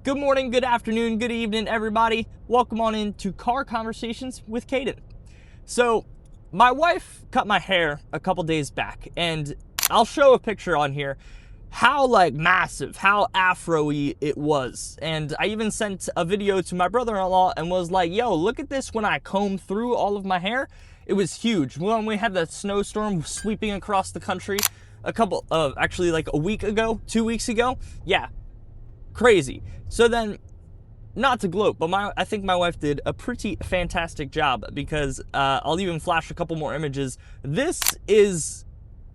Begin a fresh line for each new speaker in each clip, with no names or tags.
Good morning, good afternoon, good evening, everybody. Welcome on into Car Conversations with Cayden. So, my wife cut my hair a couple days back, and I'll show a picture on here how massive, how afro-y it was. And I even sent a video to my brother-in-law and was like, yo, look at this when I combed through all of my hair. It was huge. When we had the snowstorm sweeping across the country a week ago, 2 weeks ago, yeah, crazy. So then, not to gloat, but I think my wife did a pretty fantastic job, because I'll even flash a couple more images. This is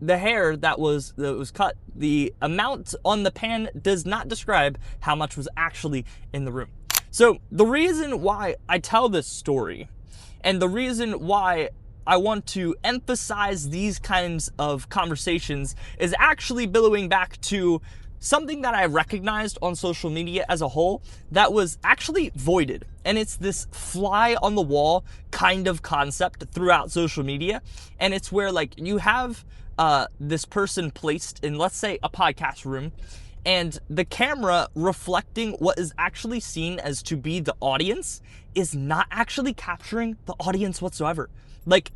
the hair that was cut. The amount on the pan does not describe how much was actually in the room. So the reason why I tell this story, and the reason why I want to emphasize these kinds of conversations, is actually billowing back to something that I recognized on social media as a whole that was actually voided. And it's this fly on the wall kind of concept throughout social media. And it's where you have this person placed in, let's say, a podcast room, and the camera reflecting what is actually seen as to be the audience is not actually capturing the audience whatsoever.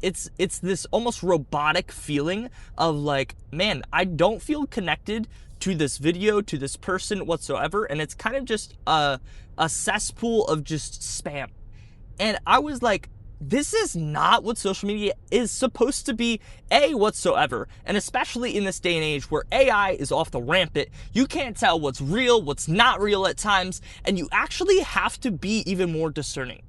It's this almost robotic feeling of man, I don't feel connected to this video, to this person whatsoever, and it's kind of just a cesspool of just spam. And I was like, this is not what social media is supposed to be whatsoever. And especially in this day and age where AI is off the rampant, you can't tell what's real, what's not real at times, and you actually have to be even more discerning.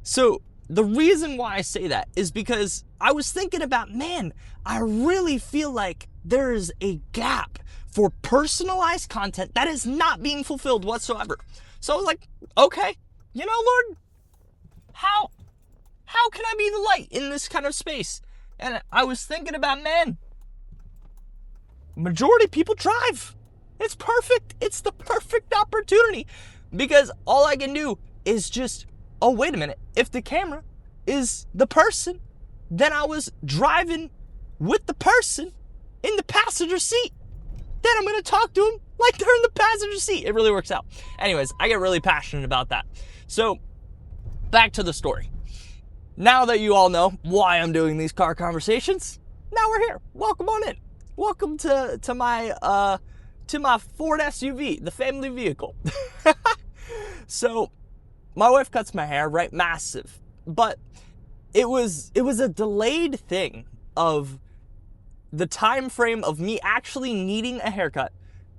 So the reason why I say that is because I was thinking about, man, I really feel like there is a gap for personalized content that is not being fulfilled whatsoever. So I was like, okay, Lord, how can I be the light in this kind of space? And I was thinking about, man, majority of people drive. It's perfect. It's the perfect opportunity, because all I can do is just, oh, wait a minute. If the camera is the person, then I was driving with the person in the passenger seat. Then I'm going to talk to them like they're in the passenger seat. It really works out. Anyways, I get really passionate about that. So back to the story. Now that you all know why I'm doing these car conversations, now we're here. Welcome on in. Welcome to my Ford SUV, the family vehicle. So my wife cuts my hair, right? Massive. But it was a delayed thing of the time frame of me actually needing a haircut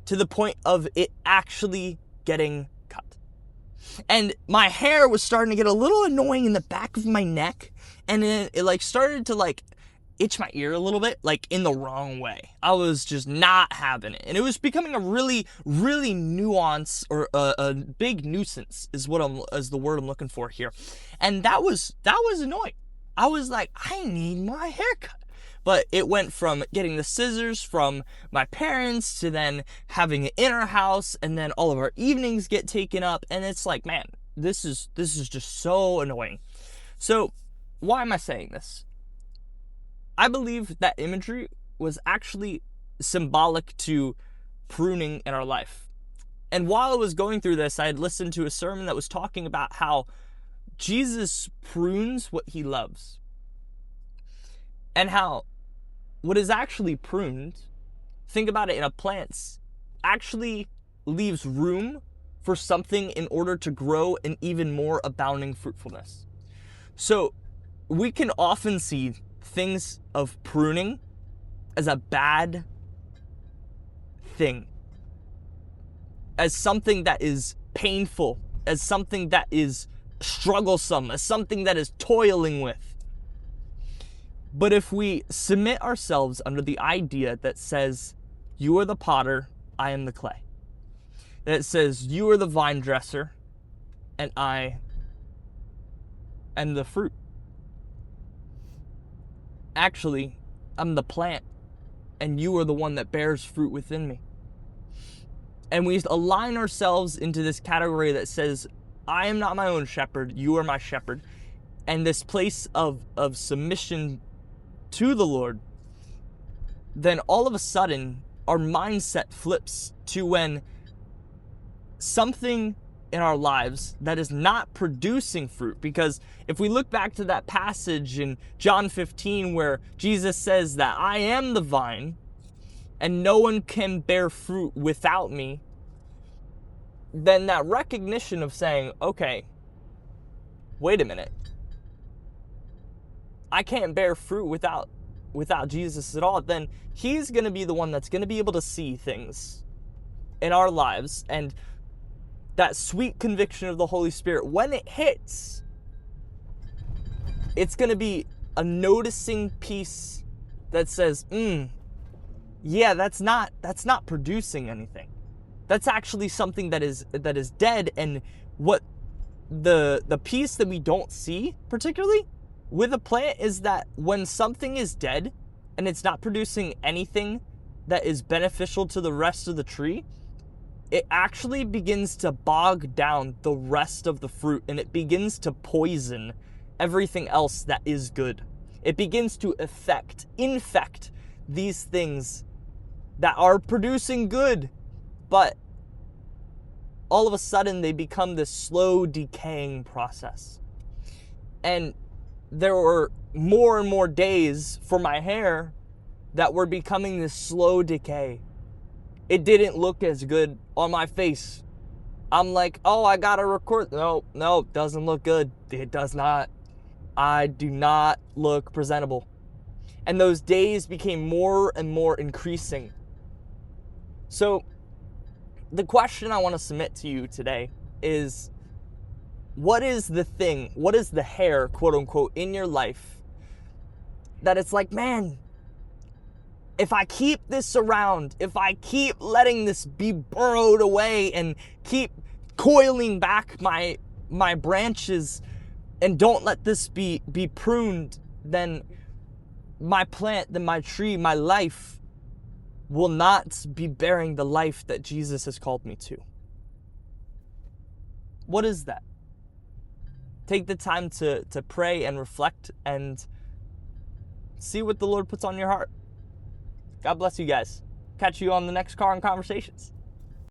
to the point of it actually getting cut. And my hair was starting to get a little annoying in the back of my neck, and then it started to itch my ear a little bit, in the wrong way. I was just not having it. And it was becoming a really, really nuance, or a big nuisance is the word I'm looking for here. And that was annoying. I was like, I need my haircut. But it went from getting the scissors from my parents to then having it in our house, and then all of our evenings get taken up. And it's like, man, this is just so annoying. So why am I saying this? I believe that imagery was actually symbolic to pruning in our life. And while I was going through this, I had listened to a sermon that was talking about how Jesus prunes what he loves. And how what is actually pruned, think about it in a plant, actually leaves room for something in order to grow in even more abounding fruitfulness. So we can often see things of pruning as a bad thing, as something that is painful, as something that is strugglesome, as something that is toiling with. But if we submit ourselves under the idea that says, you are the potter, I am the clay, that says, you are the vine dresser, and I am the fruit. Actually, I'm the plant, and you are the one that bears fruit within me. And we align ourselves into this category that says, I am not my own shepherd, you are my shepherd. And this place of submission to the Lord, then all of a sudden our mindset flips to when something in our lives that is not producing fruit. Because if we look back to that passage in John 15 where Jesus says that I am the vine and no one can bear fruit without me, then that recognition of saying, okay, wait a minute, I can't bear fruit without Jesus at all, then he's going to be the one that's going to be able to see things in our lives. And that sweet conviction of the Holy Spirit, when it hits, it's going to be a noticing piece that says, yeah, that's not producing anything. That's actually something that is dead. And what the piece that we don't see, particularly with a plant, is that when something is dead and it's not producing anything that is beneficial to the rest of the tree, it actually begins to bog down the rest of the fruit, and it begins to poison everything else that is good. It begins to infect these things that are producing good, but all of a sudden they become this slow decaying process. And there were more and more days for my hair that were becoming this slow decay. It didn't look as good on my face. I'm like, oh, I gotta record. No, doesn't look good. It does not. I do not look presentable. And those days became more and more increasing. So the question I want to submit to you today is, what is the thing, what is the hair, quote unquote, in your life that it's like, man, if I keep this around, if I keep letting this be burrowed away and keep coiling back my branches and don't let this be pruned, then my plant, then my tree, my life will not be bearing the life that Jesus has called me to. What is that? Take the time to pray and reflect and see what the Lord puts on your heart. God bless you guys. Catch you on the next Car and Conversations.